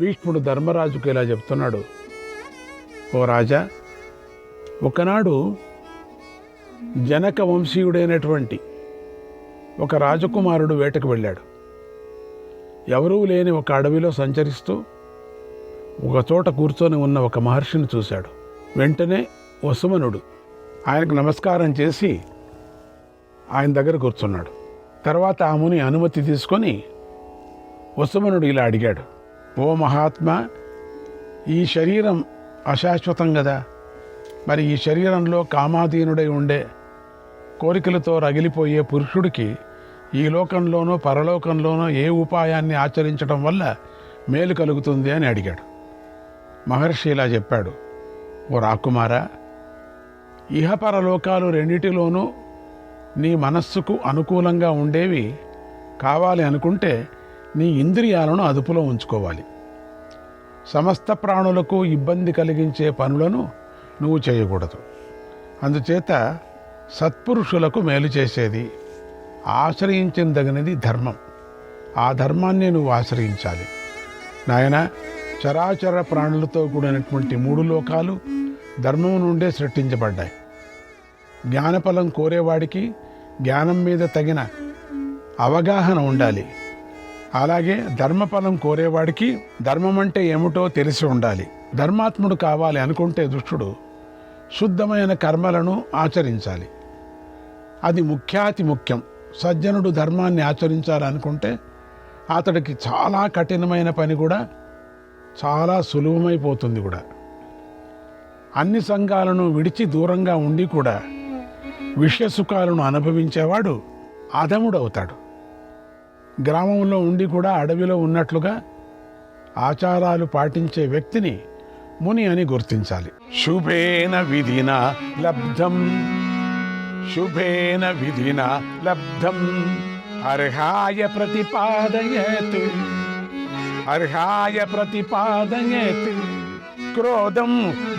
భీష్ముడు ధర్మరాజుకు ఇలా చెప్తున్నాడు, ఓ రాజా, ఒకనాడు జనక వంశీయుడైనటువంటి ఒక రాజకుమారుడు వేటకు వెళ్ళాడు. ఎవరూ లేని ఒక అడవిలో సంచరిస్తూ ఒక చోట కూర్చొని ఉన్న ఒక మహర్షిని చూశాడు. వెంటనే వసుమనుడు ఆయనకు నమస్కారం చేసి ఆయన దగ్గర కూర్చున్నాడు. తర్వాత ఆ ముని అనుమతి తీసుకొని వసుమనుడు ఇలా అడిగాడు, ఓ మహాత్మా, ఈ శరీరం అశాశ్వతం కదా, మరి ఈ శరీరంలో కామాధీనుడై ఉండే కోరికలతో రగిలిపోయే పురుషుడికి ఈ లోకంలోనో పరలోకంలోనో ఏ ఉపాయాన్ని ఆచరించడం వల్ల మేలు కలుగుతుంది అని అడిగాడు. మహర్షి ఇలా చెప్పాడు, ఓ రాకుమారా, ఇహపరలోకాలు రెండిటిలోనూ నీ మనస్సుకు అనుకూలంగా ఉండేవి కావాలి అనుకుంటే నీ ఇంద్రియాలను అదుపులో ఉంచుకోవాలి. సమస్త ప్రాణులకు ఇబ్బంది కలిగించే పనులను నువ్వు చేయకూడదు. అందుచేత సత్పురుషులకు మేలు చేసేది, ఆశ్రయించదగినది ధర్మం. ఆ ధర్మాన్ని నువ్వు ఆశ్రయించాలి. నాయన, చరాచర ప్రాణులతో కూడినటువంటి 3 లోకాలు ధర్మం నుండే సృష్టించబడ్డాయి. జ్ఞానఫలం కోరేవాడికి జ్ఞానం మీద తగిన అవగాహన ఉండాలి. అలాగే ధర్మఫలం కోరేవాడికి ధర్మం అంటే ఏమిటో తెలిసి ఉండాలి. ధర్మాత్ముడు కావాలి అనుకుంటే దుష్టుడు శుద్ధమైన కర్మలను ఆచరించాలి. అది ముఖ్యాతి ముఖ్యం. సజ్జనుడు ధర్మాన్ని ఆచరించాలనుకుంటే అతడికి చాలా కఠినమైన పని కూడా చాలా సులభమైపోతుంది కూడా. అన్ని సంఘాలను విడిచి దూరంగా ఉండి కూడా విషయసుఖాలను అనుభవించేవాడు అధముడవుతాడు. గ్రామంలో ఉండి కూడా అడవిలో ఉన్నట్లుగా ఆచారాలు పాటించే వ్యక్తిని ముని అని గుర్తించాలి. శుభేన విధినా లబ్ధం, శుభేన విధినా లబ్ధం అర్హాయ ప్రతిపాదయేత్, అర్హాయ ప్రతిపాదయేత్ క్రోధం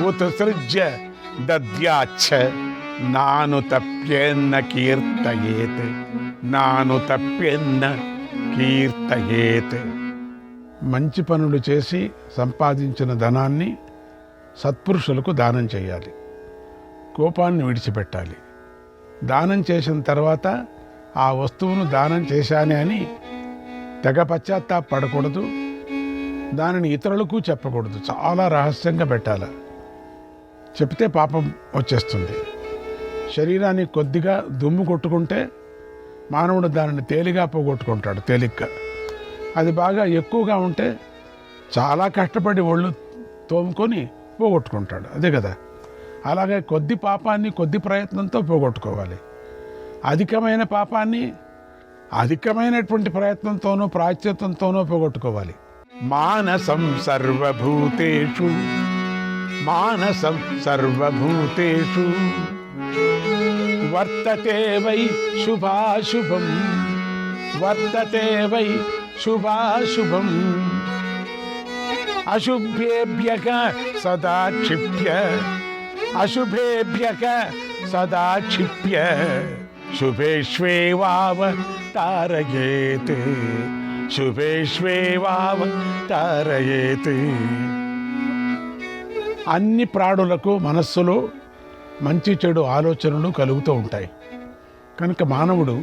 ఉత్సృజ్య దద్యాచ్చ నాను తప్యేన్న కీర్తయేత్, నాను తప్యేన్న కీర్తయేత్. మంచి పనులు చేసి సంపాదించిన ధనాన్ని సత్పురుషులకు దానం చేయాలి. కోపాన్ని విడిచిపెట్టాలి. దానం చేసిన తర్వాత ఆ వస్తువును దానం చేశానే అని తెగ పశ్చాత్తాపడకూడదు. దానిని ఇతరులకు చెప్పకూడదు. చాలా రహస్యంగా పెట్టాలి. చెప్తే పాపం వచ్చేస్తుంది. శరీరాన్ని కొద్దిగా దుమ్ము కొట్టుకుంటే మానవుడు దానిని తేలిగా పోగొట్టుకుంటాడు, తేలిగ్గా. అది బాగా ఎక్కువగా ఉంటే చాలా కష్టపడి ఒళ్ళు తోముకొని పోగొట్టుకుంటాడు. అదే కదా. అలాగే కొద్ది పాపాన్ని కొద్ది ప్రయత్నంతో పోగొట్టుకోవాలి. అధికమైన పాపాన్ని అధికమైనటువంటి ప్రయత్నంతోనూ ప్రాయశ్చిత్తంతోనూ పోగొట్టుకోవాలి. మానసం సర్వభూతేషు, మానసం సర్వభూతేషు వర్తతే వై శుభాశుభం, వర్తతే వై శుభాశుభం అశుభ్యేభ్యః సదా క్షిప్య, అశుభేభ్యః సదా క్షిప్య శుభేష్వేవావతారయేత్, శుభేష్వేవావతారయేత్. అన్ని ప్రాణులకు మనస్సులో మంచి చెడు ఆలోచనలు కలుగుతూ ఉంటాయి. కనుక మానవుడు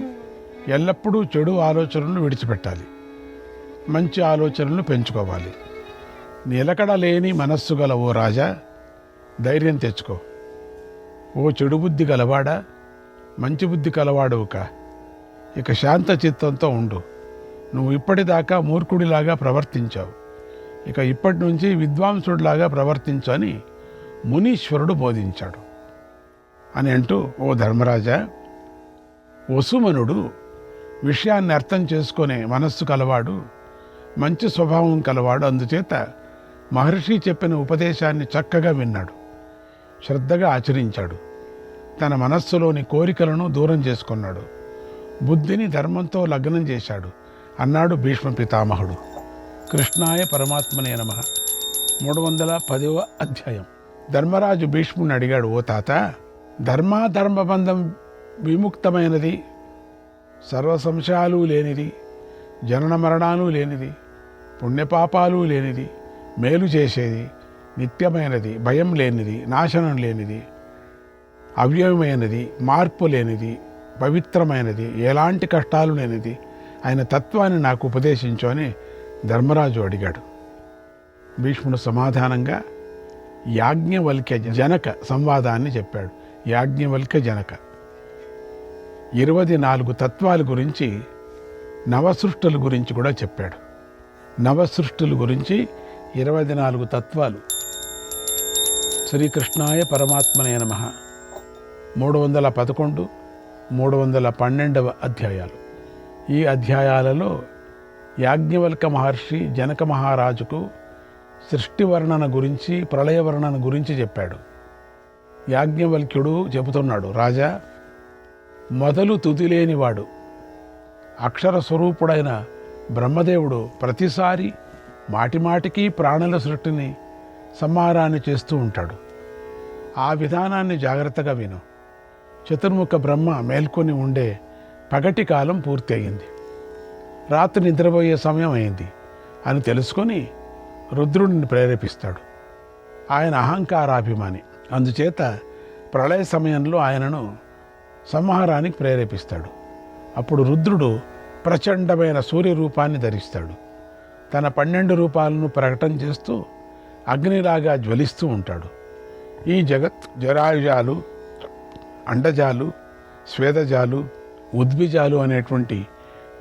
ఎల్లప్పుడూ చెడు ఆలోచనలు విడిచిపెట్టాలి, మంచి ఆలోచనలు పెంచుకోవాలి. నిలకడ లేని మనస్సు గల ఓ రాజా, ధైర్యం తెచ్చుకో. ఓ చెడు బుద్ధి గలవాడా, మంచి బుద్ధి కలవాడువు కా. ఇక శాంత చిత్తంతో ఉండు. నువ్వు ఇప్పటిదాకా మూర్ఖుడిలాగా ప్రవర్తించావు, ఇక ఇప్పటి నుంచి విద్వాంసుడిలాగా ప్రవర్తించు అని మునీశ్వరుడు బోధించాడు అని అంటూ, ఓ ధర్మరాజా, వసుమనుడు విషయాన్ని అర్థం చేసుకునే మనస్సు కలవాడు, మంచి స్వభావం కలవాడు. అందుచేత మహర్షి చెప్పిన ఉపదేశాన్ని చక్కగా విన్నాడు, శ్రద్ధగా ఆచరించాడు. తన మనస్సులోని కోరికలను దూరం చేసుకున్నాడు, బుద్ధిని ధర్మంతో లగ్నం చేశాడు అన్నాడు భీష్మ పితామహుడు. కృష్ణాయ పరమాత్మనే నమః. 310వ అధ్యాయం. ధర్మరాజు భీష్ముడిని అడిగాడు, ఓ తాత, ధర్మాధర్మబంధం విముక్తమైనది, సర్వ సంశయాలు లేనిది, జనన మరణాలు లేనిది, పుణ్యపాపాలు లేనిది, మేలు చేసేది, నిత్యమైనది, భయం లేనిది, నాశనం లేనిది, అవ్యయమైనది, మార్పు లేనిది, పవిత్రమైనది, ఎలాంటి కష్టాలు లేనిది ఆయన తత్వాన్ని నాకు ఉపదేశించు అని ధర్మరాజు అడిగాడు. భీష్ముడు సమాధానంగా యాజ్ఞవల్క్య జనక సంవాదాన్ని చెప్పాడు. యాజ్ఞవల్క్య జనక 24 తత్వాల గురించి, నవసృష్టుల గురించి కూడా చెప్పాడు. నవసృష్టుల గురించి 24 తత్వాలు. శ్రీకృష్ణాయ పరమాత్మనే నమః 311, 312వ అధ్యాయాలు. ఈ అధ్యాయాలలో యాజ్ఞవల్క మహర్షి జనక మహారాజుకు సృష్టి వర్ణన గురించి, ప్రళయ వర్ణన గురించి చెప్పాడు. యాజ్ఞవల్క్యుడు చెబుతున్నాడు, రాజా, మొదలు తుది లేనివాడు అక్షర స్వరూపుడైన బ్రహ్మదేవుడు ప్రతిసారి మాటిమాటికి ప్రాణుల సృష్టిని, సంహారాన్ని చేస్తూ ఉంటాడు. ఆ విధానాన్ని జాగ్రత్తగా విను. చతుర్ముఖ బ్రహ్మ మేల్కొని ఉండే పగటి కాలం పూర్తి అయింది, రాత్రి నిద్రపోయే సమయం అయింది అని తెలుసుకొని రుద్రుడిని ప్రేరేపిస్తాడు. ఆయన అహంకారాభిమాని, అందుచేత ప్రళయ సమయంలో ఆయనను సంహారానికి ప్రేరేపిస్తాడు. అప్పుడు రుద్రుడు ప్రచండమైన సూర్య రూపాన్ని ధరిస్తాడు. తన 12 రూపాలను ప్రకటన చేస్తూ అగ్నిలాగా జ్వలిస్తూ ఉంటాడు. ఈ జగత్ జరాయుజాలు, అండజాలు, స్వేదజాలు, ఉద్భిజాలు అనేటువంటి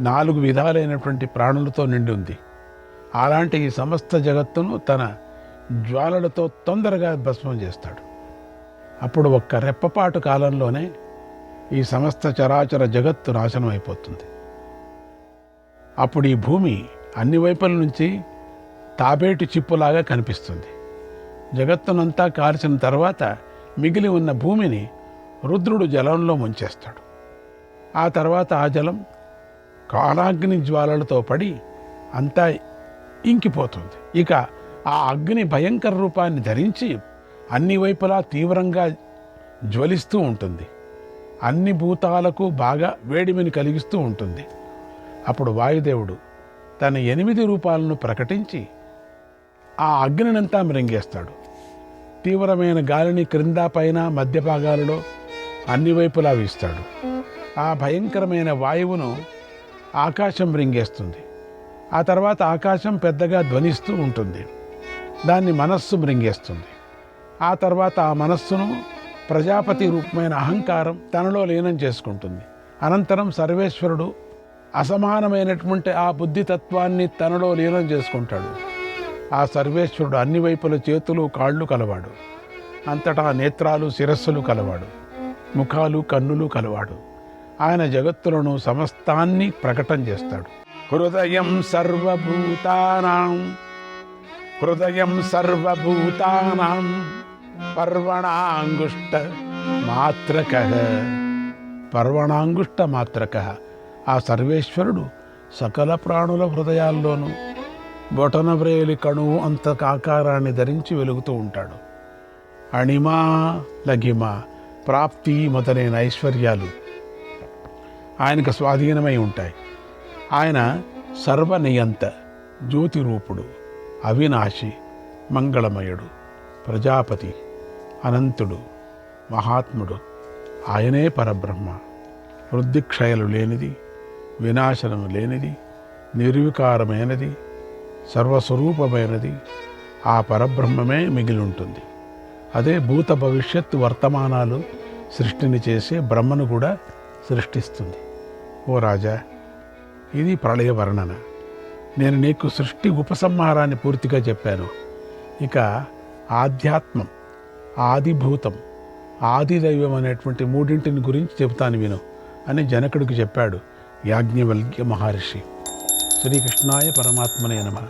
4 విధాలైనటువంటి ప్రాణులతో నిండి ఉంది. అలాంటి ఈ సమస్త జగత్తును తన జ్వాలలతో తొందరగా భస్మం చేస్తాడు. అప్పుడు ఒక్క రెప్పపాటు కాలంలోనే ఈ సమస్త చరాచర జగత్తు నాశనం అయిపోతుంది. అప్పుడు ఈ భూమి అన్ని వైపుల నుంచి తాబేటి చిప్పులాగా కనిపిస్తుంది. జగత్తునంతా కాల్చిన తర్వాత మిగిలి ఉన్న భూమిని రుద్రుడు జలంలో ముంచేస్తాడు. ఆ తర్వాత ఆ జలం కాలాగ్ని జ్వాలలతో పడి అంతా ఇంకిపోతుంది. ఇక ఆ అగ్ని భయంకర రూపాన్ని ధరించి అన్ని వైపులా తీవ్రంగా జ్వలిస్తూ ఉంటుంది. అన్ని భూతాలకు బాగా వేడిమిని కలిగిస్తూ ఉంటుంది. అప్పుడు వాయుదేవుడు తన 8 రూపాలను ప్రకటించి ఆ అగ్నినంతా మృంగేస్తాడు. తీవ్రమైన గాలిని క్రింద పైన మధ్య భాగాలలో అన్ని వైపులా వీస్తాడు. ఆ భయంకరమైన వాయువును ఆకాశం మృంగేస్తుంది. ఆ తర్వాత ఆకాశం పెద్దగా ధ్వనిస్తూ ఉంటుంది. దాన్ని మనస్సు మృంగేస్తుంది. ఆ తర్వాత ఆ మనస్సును ప్రజాపతి రూపమైన అహంకారం తనలో లీనం చేసుకుంటుంది. అనంతరం సర్వేశ్వరుడు అసమానమైనటువంటి ఆ బుద్ధితత్వాన్ని తనలో లీనం చేసుకుంటాడు. ఆ సర్వేశ్వరుడు అన్ని వైపుల చేతులు, కాళ్ళు కలవాడు. అంతటా నేత్రాలు, శిరస్సులు కలవాడు. ముఖాలు, కన్నులు కలవాడు. ఆయన జగత్తులను సమస్తాన్ని ప్రకటన చేస్తాడు. హృదయం సర్వభూతానాం పర్వణాంగుష్ట మాత్రకః. ఆ సర్వేశ్వరుడు సకల ప్రాణుల హృదయాల్లోనూ బొటనవ్రేలి కణువు అంత ఆకారాన్ని ధరించి వెలుగుతూ ఉంటాడు. అణిమ, లఘిమ, ప్రాప్తి మొదలైన ఐశ్వర్యాలు ఆయనకు స్వాధీనమై ఉంటాయి. ఆయన సర్వనియంత, జ్యోతిరూపుడు, అవినాశి, మంగళమయుడు, ప్రజాపతి, అనంతుడు, మహాత్ముడు. ఆయనే పరబ్రహ్మ. వృద్ధిక్షయలు లేనిది, వినాశనము లేనిది, నిర్వికారమైనది, సర్వస్వరూపమైనది ఆ పరబ్రహ్మమే మిగిలి ఉంటుంది. అదే భూత భవిష్యత్తు వర్తమానాలు సృష్టిని చేసే బ్రహ్మను కూడా సృష్టిస్తుంది. ఓ రాజా, ఇది ప్రళయ వర్ణన. నేను నీకు సృష్టి ఉపసంహారాన్ని పూర్తిగా చెప్పాను. ఇక ఆధ్యాత్మం, ఆదిభూతం, ఆదిదైవం అనేటువంటి 3 గురించి చెబుతాను విను అని జనకుడికి చెప్పాడు యాజ్ఞవల్క్య మహర్షి. శ్రీకృష్ణాయ పరమాత్మనే నమః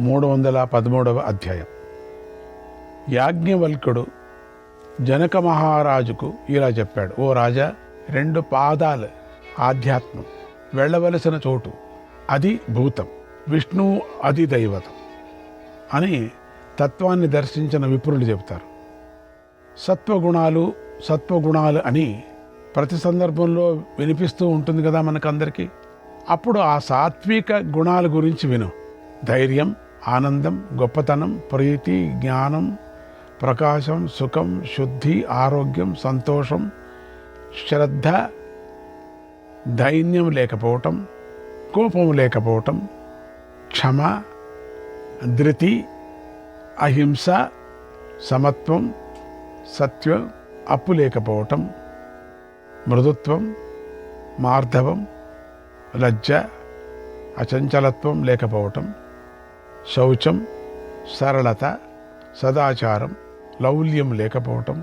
313వ అధ్యాయం. యాజ్ఞవల్క్యుడు జనక మహారాజుకు ఇలా చెప్పాడు, ఓ రాజా, 2 పాదాలు ఆధ్యాత్మం, వెళ్ళవలసిన చోటు, అది భూతం, విష్ణువు అది దైవతం అని తత్వాన్ని దర్శించిన విప్రులు చెబుతారు. సత్వగుణాలు అని ప్రతి సందర్భంలో వినిపిస్తూ ఉంటుంది కదా మనకందరికీ. అప్పుడు ఆ సాత్విక గుణాల గురించి విను. ధైర్యం, ఆనందం, గొప్పతనం, ప్రీతి, జ్ఞానం, ప్రకాశం, సుఖం, శుద్ధి, ఆరోగ్యం, సంతోషం, శ్రద్ధ, ధైర్యం లేకపోవటం, కోపం లేకపోవటం, క్షమ, ధృతి, అహింస, సమత్వం, సత్యం, అప్పు లేకపోవటం, మృదుత్వం, మార్ధవం, లజ్జ, అచంచలత్వం లేకపోవటం, శౌచం, సరళత, సదాచారం, లౌల్యం లేకపోవటం,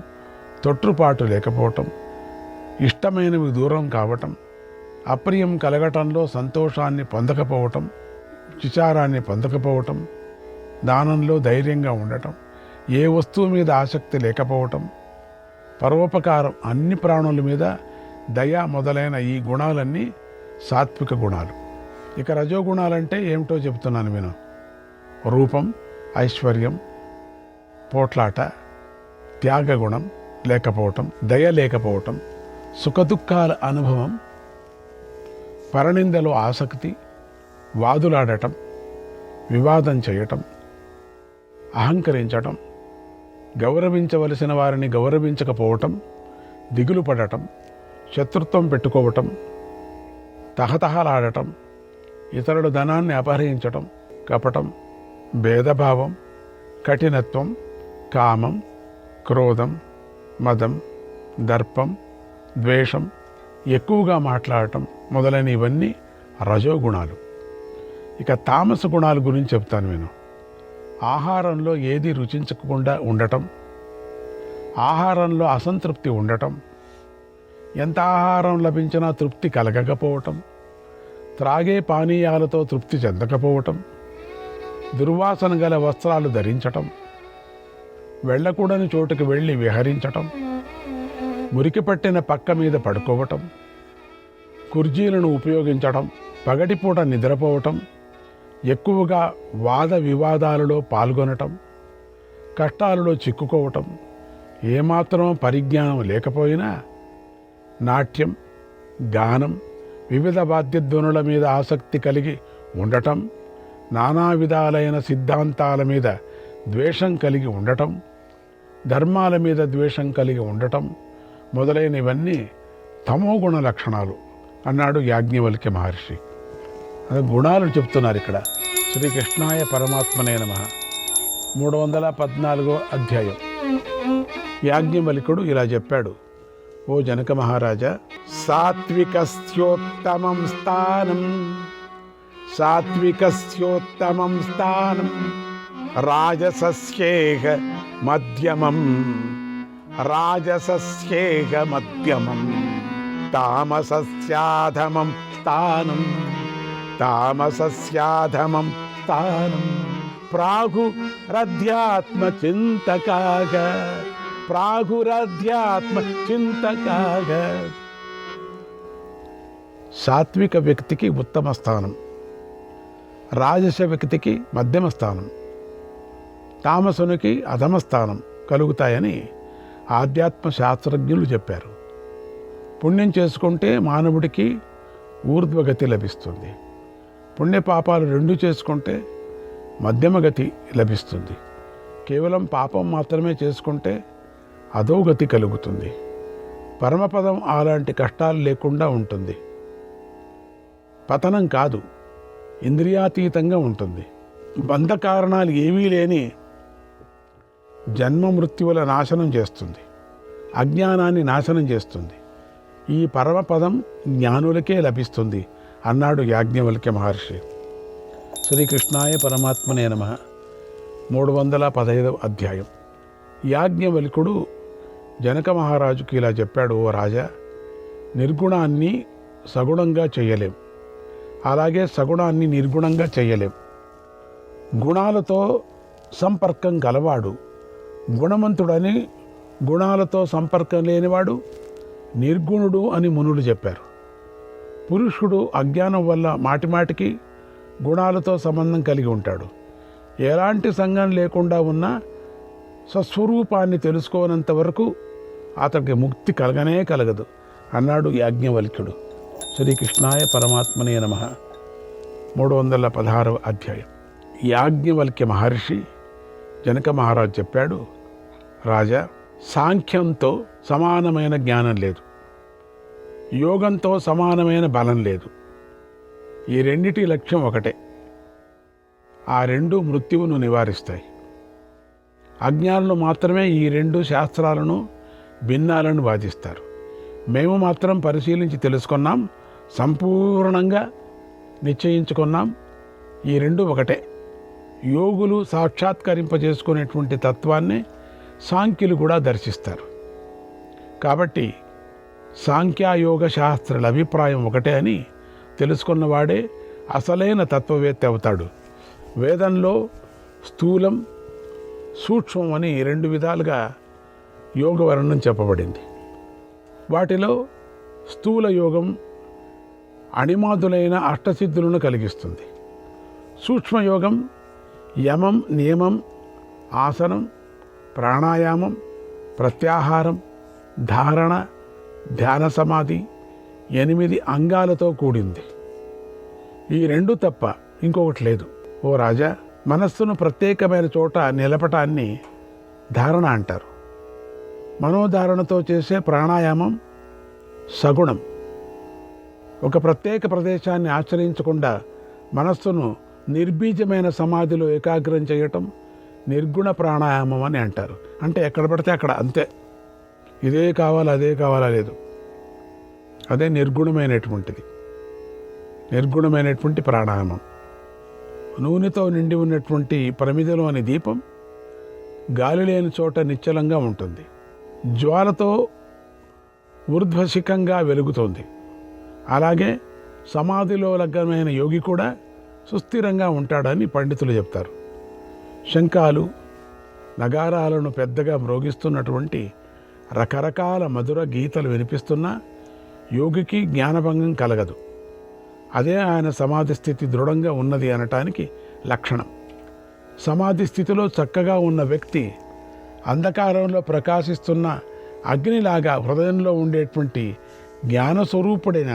తొట్టుపాటు లేకపోవటం, ఇష్టమైనవి దూరం కావటం, అప్రియం కలగటంలో సంతోషాన్ని పొందకపోవటం, విచారాన్ని పొందకపోవటం, దానంలో ధైర్యంగా ఉండటం, ఏ వస్తువు మీద ఆసక్తి లేకపోవటం, పరోపకారం, అన్ని ప్రాణుల మీద దయ మొదలైన ఈ గుణాలన్నీ సాత్విక గుణాలు. ఇక రజోగుణాలంటే ఏమిటో చెప్తున్నాను విను. రూపం, ఐశ్వర్యం, పోట్లాట, త్యాగగుణం లేకపోవటం, దయ లేకపోవటం, సుఖదుఖాల అనుభవం, పరనిందలో ఆసక్తి, వాదులాడటం, వివాదం చేయటం, అహంకరించటం, గౌరవించవలసిన వారిని గౌరవించకపోవటం, దిగులు పడటం, శత్రుత్వం పెట్టుకోవటం, తహతహలాడటం, ఇతరుల ధనాన్ని అపహరించటం, కపటం, భేదభావం, కఠినత్వం, కామం, క్రోధం, మదం, దర్పం, ద్వేషం, ఎక్కువగా మాట్లాడటం మొదలైన ఇవన్నీ రజోగుణాలు. ఇక తామస గుణాల గురించి చెప్తాను నేను. ఆహారంలో ఏది రుచించకుండా ఉండటం, ఆహారంలో అసంతృప్తి ఉండటం, ఎంత ఆహారం లభించినా తృప్తి కలగకపోవటం, త్రాగే పానీయాలతో తృప్తి చెందకపోవటం, దుర్వాసన గల వస్త్రాలు ధరించటం, వెళ్ళకూడని చోటుకు వెళ్ళి విహరించటం, మురికి పట్టిన పక్క మీద పడుకోవటం, కుర్చీలను ఉపయోగించటం, పగటిపూట నిద్రపోవటం, ఎక్కువగా వాద వివాదాలలో పాల్గొనటం, కష్టాలలో చిక్కుకోవటం, ఏమాత్రం పరిజ్ఞానం లేకపోయినా నాట్యం, గానం, వివిధ వాద్యధ్వనుల మీద ఆసక్తి కలిగి ఉండటం, నానా విధాలైన సిద్ధాంతాల మీద ద్వేషం కలిగి ఉండటం, ధర్మాల మీద ద్వేషం కలిగి ఉండటం మొదలైనవన్నీ తమోగుణ లక్షణాలు అన్నాడు యాజ్ఞవల్క్య మహర్షి. గుణాలు చెప్తున్నారు ఇక్కడ. శ్రీకృష్ణాయ పరమాత్మనే నమః. 314వ అధ్యాయం. యాజ్ఞవల్క్యుడు ఇలా చెప్పాడు. ఓ జనక మహారాజా, సాత్వికస్యోత్తమం స్థానం, సాత్వికస్యోత్తమం స్థానం, రాజసస్యేహ మధ్యమం, రాజసస్యేహ మధ్యమం, తామసస్యాధమం స్థానం, తామసస్యాధమం స్థానం, ప్రాగురధ్యాత్మ చింతకాగ, ప్రాగురధ్యాత్మ చింతకాగ. సాత్విక వ్యక్తికి ఉత్తమ స్థానం, రాజస వ్యక్తికి మధ్యమ స్థానం, తామసునికి అధమ స్థానం కలుగుతాయని ఆధ్యాత్మ శాస్త్రజ్ఞులు చెప్పారు. పుణ్యం చేసుకుంటే మానవుడికి ఊర్ధ్వగతి లభిస్తుంది. పుణ్యపాపాలు రెండు చేసుకుంటే మధ్యమగతి లభిస్తుంది. కేవలం పాపం మాత్రమే చేసుకుంటే అధోగతి కలుగుతుంది. పరమపదం అలాంటి కష్టాలు లేకుండా ఉంటుంది. పతనం కాదు, ఇంద్రియాతీతంగా ఉంటుంది. బంధ కారణాలు ఏమీ లేని జన్మ మృత్యువుల నాశనం చేస్తుంది, అజ్ఞానాన్ని నాశనం చేస్తుంది. ఈ పరమపదం జ్ఞానులకే లభిస్తుంది అన్నాడు యాజ్ఞవల్క్య మహర్షి. శ్రీకృష్ణాయ పరమాత్మనే నమః. 315వ అధ్యాయం. యాజ్ఞవల్క్యుడు జనక మహారాజుకి ఇలా చెప్పాడు. ఓ రాజా, నిర్గుణాన్ని సగుణంగా చేయలేం, అలాగే సగుణాన్ని నిర్గుణంగా చేయలేం. గుణాలతో సంపర్కం గలవాడు గుణవంతుడని, గుణాలతో సంపర్కం లేనివాడు నిర్గుణుడు అని మునులు చెప్పారు. పురుషుడు అజ్ఞానం వల్ల మాటిమాటికి గుణాలతో సంబంధం కలిగి ఉంటాడు. ఎలాంటి సంఘం లేకుండా ఉన్నా స్వస్వరూపాన్ని తెలుసుకోనంత వరకు అతడికి ముక్తి కలగనే కలగదు అన్నాడు యాజ్ఞవల్క్యుడు. శ్రీకృష్ణాయ పరమాత్మనే నమః. 316వ అధ్యాయం. యాజ్ఞవల్క్య మహర్షి జనక మహారాజు చెప్పాడు, రాజా, సాంఖ్యంతో సమానమైన జ్ఞానం లేదు, యోగంతో సమానమైన బలం లేదు. ఈ రెండిటి లక్ష్యం ఒకటే. ఆ రెండు మృత్యువును నివారిస్తాయి. అజ్ఞానులు మాత్రమే ఈ రెండు శాస్త్రాలను భిన్నాలను వాదిస్తారు. మేము మాత్రం పరిశీలించి తెలుసుకున్నాం, సంపూర్ణంగా నిశ్చయించుకున్నాం, ఈ రెండు ఒకటే. యోగులు సాక్షాత్కరింపజేసుకునేటువంటి తత్వాన్ని సాంఖ్యులు కూడా దర్శిస్తారు. కాబట్టి సాంఖ్యయోగ శాస్త్రాల అభిప్రాయం ఒకటే అని తెలుసుకున్నవాడే అసలైన తత్వవేత్త అవుతాడు. వేదంలో స్థూలం, సూక్ష్మం అని రెండు విధాలుగా యోగ వర్ణం చెప్పబడింది. వాటిలో స్థూల యోగం అణిమాదులైన అష్టసిద్ధులను కలిగిస్తుంది. సూక్ష్మయోగం యమం, నియమం, ఆసనం, ప్రాణాయామం, ప్రత్యాహారం, ధారణ, ధ్యాన సమాధి 8 అంగాలతో కూడింది. ఈ రెండు తప్ప ఇంకొకటి లేదు. ఓ రాజా, మనస్సును ప్రత్యేకమైన చోట నిలపటాన్ని ధారణ అంటారు. మనోధారణతో చేసే ప్రాణాయామం సగుణం. ఒక ప్రత్యేక ప్రదేశాన్ని ఆశ్రయించకుండా మనస్సును నిర్బీజమైన సమాధిలో ఏకాగ్రం చేయటం నిర్గుణ ప్రాణాయామం అని అంటారు. అంటే ఎక్కడ పడితే అక్కడ అంతే, ఇదే కావాలా అదే కావాలా లేదు. అదే నిర్గుణమైనటువంటి ప్రాణాయామం. నూనెతో నిండి ఉన్నటువంటి ప్రమిదలోని దీపం గాలి లేని చోట నిశ్చలంగా ఉంటుంది. జ్వాలతో ఊర్ధ్వశిఖంగా వెలుగుతోంది. అలాగే సమాధిలో లగ్నమైన యోగి కూడా సుస్థిరంగా ఉంటాడని పండితులు చెప్తారు. శంఖాలు, నగారాలను పెద్దగా మ్రోగిస్తున్నటువంటి రకరకాల మధుర గీతలు వినిపిస్తున్నా యోగికి జ్ఞానభంగం కలగదు. అదే ఆయన సమాధి స్థితి దృఢంగా ఉన్నది అనటానికి లక్షణం. సమాధి స్థితిలో చక్కగా ఉన్న వ్యక్తి అంధకారంలో ప్రకాశిస్తున్న అగ్నిలాగా హృదయంలో ఉండేటువంటి జ్ఞానస్వరూపుడైన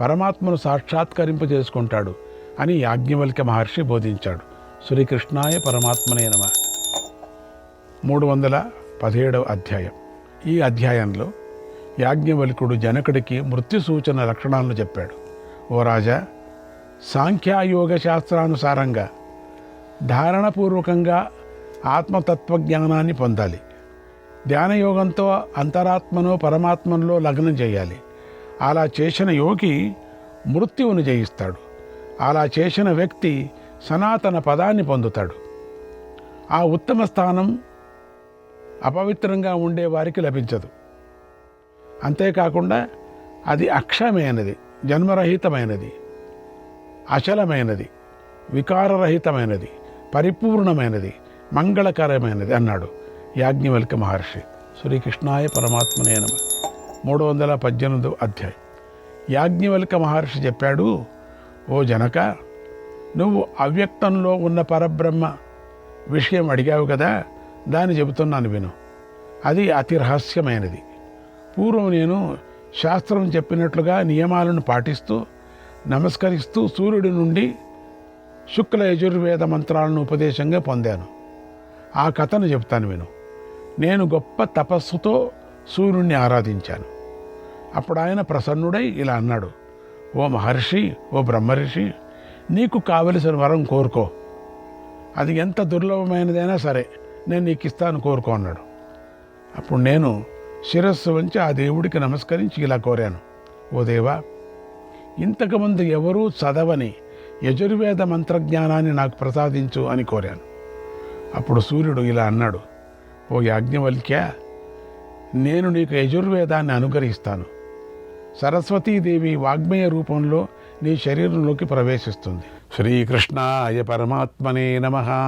పరమాత్మను సాక్షాత్కరింపజేసుకుంటాడు అని యాజ్ఞవల్క్య మహర్షి బోధించాడు. శ్రీకృష్ణాయ పరమాత్మనే నమః. 317వ అధ్యాయం. ఈ అధ్యాయంలో యాజ్ఞవల్కుడు జనకుడికి మృత్యు సూచన లక్షణాలను చెప్పాడు. ఓ రాజా, సాంఖ్యయోగ శాస్త్రానుసారంగా ధారణపూర్వకంగా ఆత్మతత్వజ్ఞానాన్ని పొందాలి. ధ్యానయోగంతో అంతరాత్మను పరమాత్మలో లగ్నం చేయాలి. అలా చేసిన యోగి మృత్యువును జయిస్తాడు. అలా చేసిన వ్యక్తి సనాతన పదాన్ని పొందుతాడు. ఆ ఉత్తమ స్థానం అపవిత్రంగా ఉండే వారికి లభించదు. అంతేకాకుండా అది అక్షయమైనది, జన్మరహితమైనది, అచలమైనది, వికారరహితమైనది, పరిపూర్ణమైనది, మంగళకరమైనది అన్నాడు యాజ్ఞవల్క్య మహర్షి. శ్రీకృష్ణాయ పరమాత్మనే నమః. 318వ అధ్యాయం. యాజ్ఞవల్క్య మహర్షి చెప్పాడు, ఓ జనక, నువ్వు అవ్యక్తంలో ఉన్న పరబ్రహ్మ విషయం అడిగావు కదా, దాన్ని చెబుతున్నాను విను. అది అతి రహస్యమైనది. పూర్వం నేను శాస్త్రం చెప్పినట్లుగా నియమాలను పాటిస్తూ నమస్కరిస్తూ సూర్యుడి నుండి శుక్ల యజుర్వేద మంత్రాలను ఉపదేశంగా పొందాను. ఆ కథను చెప్తాను విను. నేను గొప్ప తపస్సుతో సూర్యుడిని ఆరాధించాను. అప్పుడు ఆయన ప్రసన్నుడై ఇలా అన్నాడు, ఓ మహర్షి, ఓ బ్రహ్మర్షి, నీకు కావలసిన వరం కోరుకో. అది ఎంత దుర్లభమైనదైనా సరే నేను నీకు ఇస్తాను, కోరుకో అన్నాడు. అప్పుడు నేను శిరస్సు వంచి ఆ దేవుడికి నమస్కరించి ఇలా కోరాను, ఓ దేవా, ఇంతకుముందు ఎవరూ చదవని యజుర్వేద మంత్రజ్ఞానాన్ని నాకు ప్రసాదించు అని కోరాను. అప్పుడు సూర్యుడు ఇలా అన్నాడు, ఓ యాజ్ఞవల్క్య, నేను నీకు యజుర్వేదాన్ని అనుగ్రహిస్తాను. సరస్వతీదేవి వాగ్మయ రూపంలో నీ శరీరంలోకి ప్రవేశిస్తుంది. శ్రీకృష్ణాయ పరమాత్మనే నమః.